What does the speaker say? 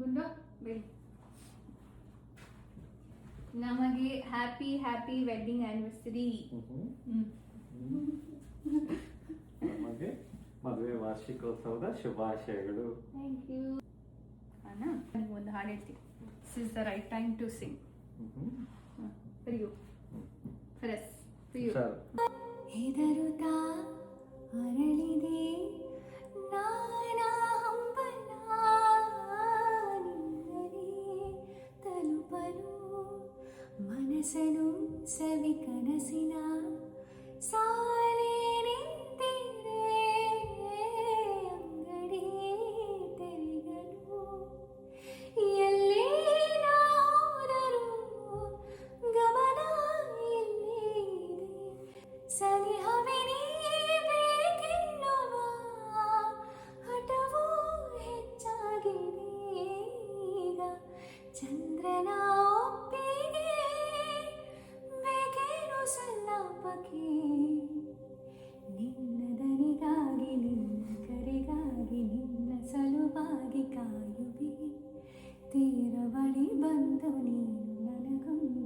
ಗುಂಡು ಬಿಡಿ. ನಮಗೆ ಹ್ಯಾಪಿ ಹ್ಯಾಪಿ ವೆಡ್ಡಿಂಗ್ ಆನಿವರ್ಸರಿ. ನಮಗೆ ಮದುವೆ ವಾರ್ಷಿಕೋತ್ಸವದ ಶುಭಾಶಯಗಳು. Thank you. ಅಣ್ಣ ಒಂದು ಹಾಡು ಹೇಳ್ತೀನಿ. This is the right time to sing for you. ಫರಸ್ ಫಾರ್ ಯು. ಹೆದರುತ್ತಾ ಅರಳಿದೆ ನಾನಾ ಹಂಬಲ ನಿನ್ನದೇ ತಲುಪಲು ಮನಸ್ಸನು ಸವಿ ಕನಸಿನ ಸಾಲೆ ನಿಂತಿದೆ ಅಂಗಡಿ ತೆರೆಯಲು ಎಲ್ಲೇ ನಾ ಹೋದರೂ ಗಮನ ಎಲ್ಲೇ ಇದೆ ಸನಿಹವೇ ನೀ ಬೇಕೆನ್ನುವ ಹಠವೂ ಹೆಚ್ಚಾಗಿದೆ ಈಗ ಚಂದ್ರನ ಒಪ್ಪಿಗೆ ಬೇಕೇನು ಸಲ್ಲಾಪಕ್ಕೆ ನಿನ್ನ ದನಿಗಾಗಿ ನಿನ್ನ ಕರೆಗಾಗಿ ನಿನ್ನ ಸಲುವಾಗಿ ಕಾಯುವೆ ತೀರ ಬಳಿ ಬಂದು ನೀನು ನನಗೊಂದು